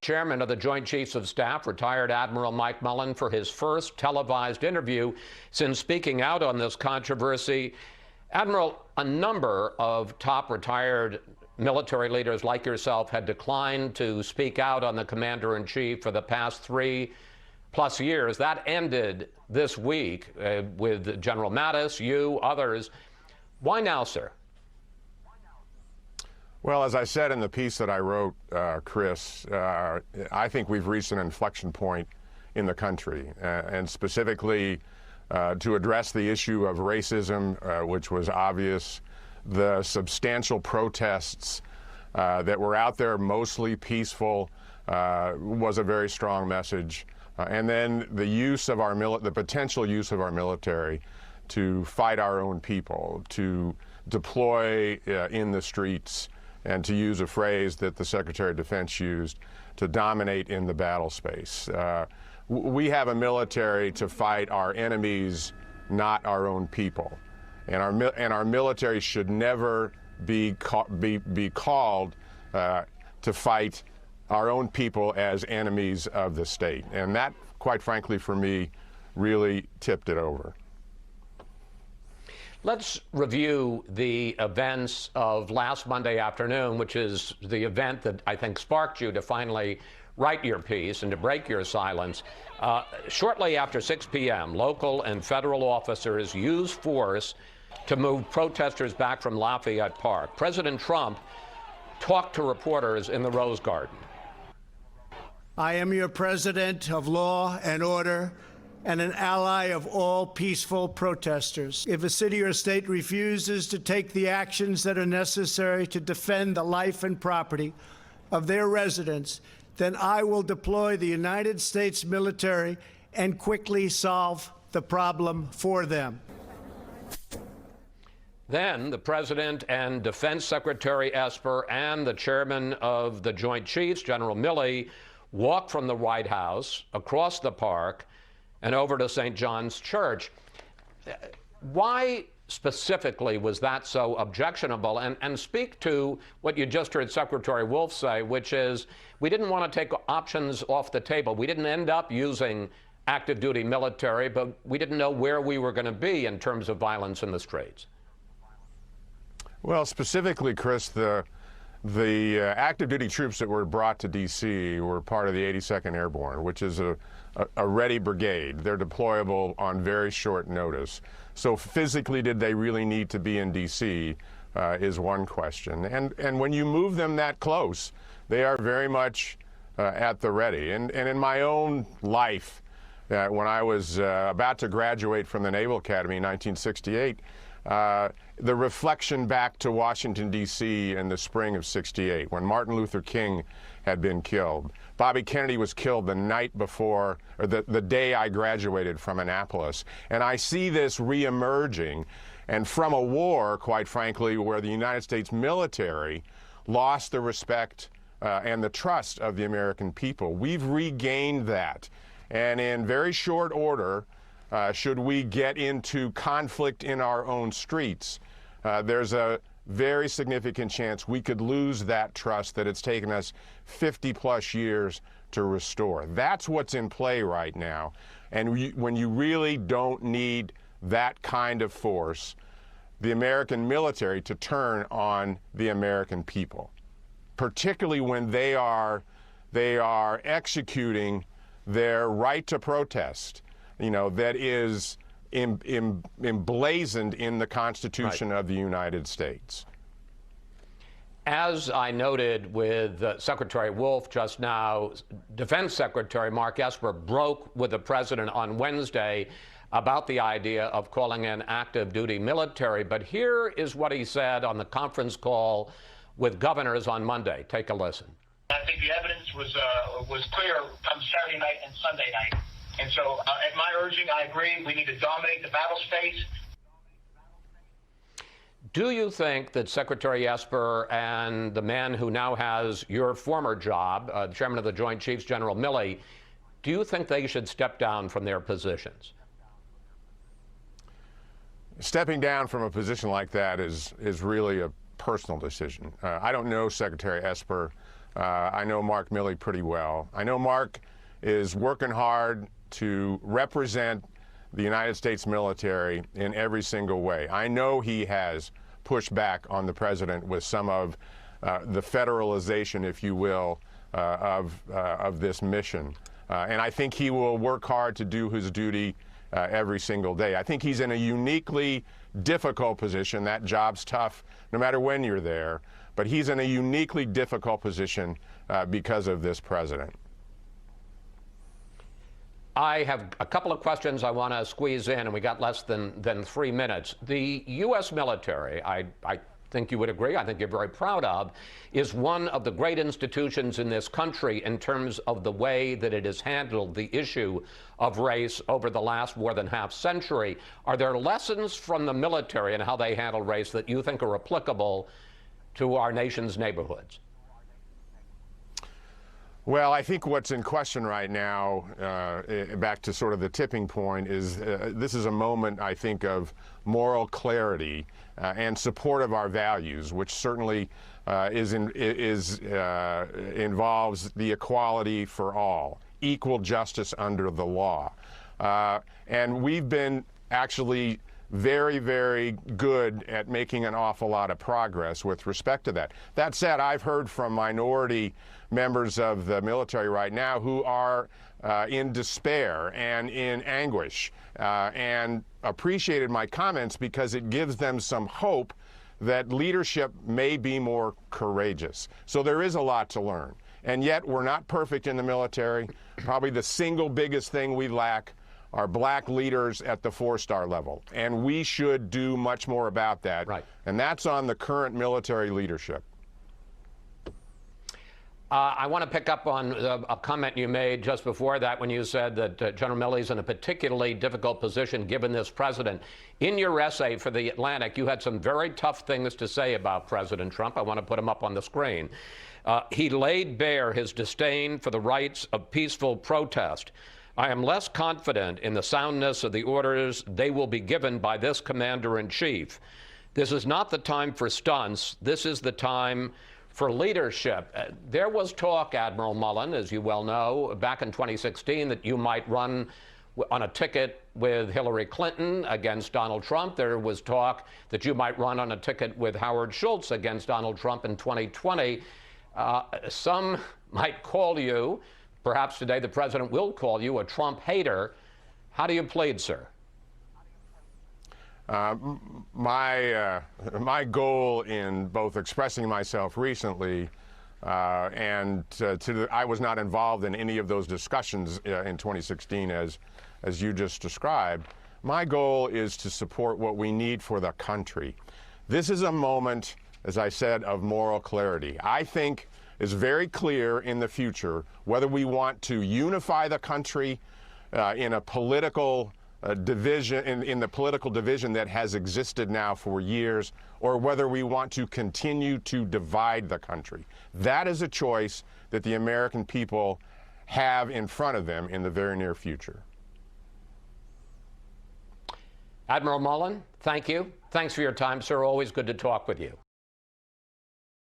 Chairman of the Joint Chiefs of Staff, retired Admiral Mike Mullen, for his first televised interview since speaking out on this controversy. Admiral, a number of top retired military leaders like yourself had declined to speak out on the commander-in-chief for the past 3+ years. That ended this week with General Mattis, you, others. Why now, sir? Well, as I said in the piece that I wrote, Chris, I think we've reached an inflection point in the country, and specifically to address the issue of racism, which was obvious, the substantial protests that were out there, mostly peaceful, was a very strong message. And then the use of the potential use of our military to fight our own people, to deploy in the streets, and to use a phrase that the Secretary of Defense used, to dominate in the battle space. We have a military to fight our enemies, not our own people. And our military should never be called to fight our own people as enemies of the state. And that, quite frankly, for me, really tipped it over. Let's review the events of last Monday afternoon, which is the event that I think sparked you to finally write your piece and to break your silence. Shortly after 6 p.m., local and federal officers used force to move protesters back from Lafayette Park. President Trump talked to reporters in the Rose Garden. I am your president of law and order and an ally of all peaceful protesters. If a city or state refuses to take the actions that are necessary to defend the life and property of their residents, then I will deploy the United States military and quickly solve the problem for them. Then the President and Defense Secretary Esper and the Chairman of the Joint Chiefs, General Milley, walked from the White House across the park and over to St. John's Church. Why specifically was that so objectionable? And speak to what you just heard Secretary Wolf say, which is we didn't want to take options off the table. We didn't end up using active duty military, but we didn't know where we were going to be in terms of violence in the streets. Well, specifically, Chris, the active duty troops that were brought to D.C. were part of the 82nd Airborne, which is a ready brigade. They're deployable on very short notice. So physically, did they really need to be in D.C. Is one question. And when you move them that close, they are very much at the ready. And in my own life, when I was about to graduate from the Naval Academy in 1968, the reflection back to Washington, D.C. in the spring of '68, when Martin Luther King had been killed. Bobby Kennedy was killed the night before, or the day I graduated from Annapolis. And I see this reemerging, and from a war, quite frankly, where the United States military lost the respect and the trust of the American people. We've regained that. And in very short order, should we get into conflict in our own streets, there's a very significant chance we could lose that trust that it's taken us 50+ years to restore. That's what's in play right now. And when you really don't need that kind of force, the American military to turn on the American people, particularly when they are executing their right to protest, that is emblazoned in the Constitution of the United States. As I noted with Secretary Wolf just now, Defense Secretary Mark Esper broke with the President on Wednesday about the idea of calling in active duty military. But here is what he said on the conference call with governors on Monday. Take a listen. I think the evidence was clear come Saturday night and Sunday night. And so at my urging, I agree, we need to dominate the battle space. Do you think that Secretary Esper and the man who now has your former job, the Chairman of the Joint Chiefs, General Milley, do you think they should step down from their positions? Stepping down from a position like that is really a personal decision. I don't know Secretary Esper I know Mark Milley pretty well. I know Mark is working hard to represent the United States military in every single way. I know he has pushed back on the president with some of the federalization, if you will, of this mission. And I think he will work hard to do his duty every single day. I think he's in a uniquely difficult position. That job's tough no matter when you're there, but he's in a uniquely difficult position because of this president. I have a couple of questions I want to squeeze in, and we got less than 3 minutes. The U.S. military, I think you would agree, I think you're very proud of, is one of the great institutions in this country in terms of the way that it has handled the issue of race over the last more than half century. Are there lessons from the military and how they handle race that you think are applicable to our nation's neighborhoods? Well, I think what's in question right now, back to sort of the tipping point, is this is a moment, I think, of moral clarity and support of our values, which certainly involves the equality for all, equal justice under the law. And we've been actually very, very good at making an awful lot of progress with respect to that. That said, I've heard from minority members of the military right now who are in despair and in anguish and appreciated my comments because it gives them some hope that leadership may be more courageous. So there is a lot to learn. And yet we're not perfect in the military. Probably the single biggest thing we lack are black leaders at the 4-star level. And we should do much more about that. Right. And that's on the current military leadership. I want to pick up on a comment you made just before that when you said that General Milley's in a particularly difficult position given this president. In your essay for The Atlantic, you had some very tough things to say about President Trump. I want to put them up on the screen. He laid bare his disdain for the rights of peaceful protest. I am less confident in the soundness of the orders they will be given by this commander-in-chief. This is not the time for stunts. This is the time for leadership. There was talk, Admiral Mullen, as you well know, back in 2016 that you might run on a ticket with Hillary Clinton against Donald Trump. There was talk that you might run on a ticket with Howard Schultz against Donald Trump in 2020. Some might call you, perhaps today the president will call you, a Trump hater. How do you plead, sir? My goal in both expressing myself recently and I was not involved in any of those discussions in 2016 as you just described. My goal is to support what we need for the country. This is a moment, as I said, of moral clarity. I think it's very clear in the future whether we want to unify the country in a political division, in the political division that has existed now for years, or whether we want to continue to divide the country. That is a choice that the American people have in front of them in the very near future. Admiral Mullen, thank you. Thanks for your time, sir. Always good to talk with you.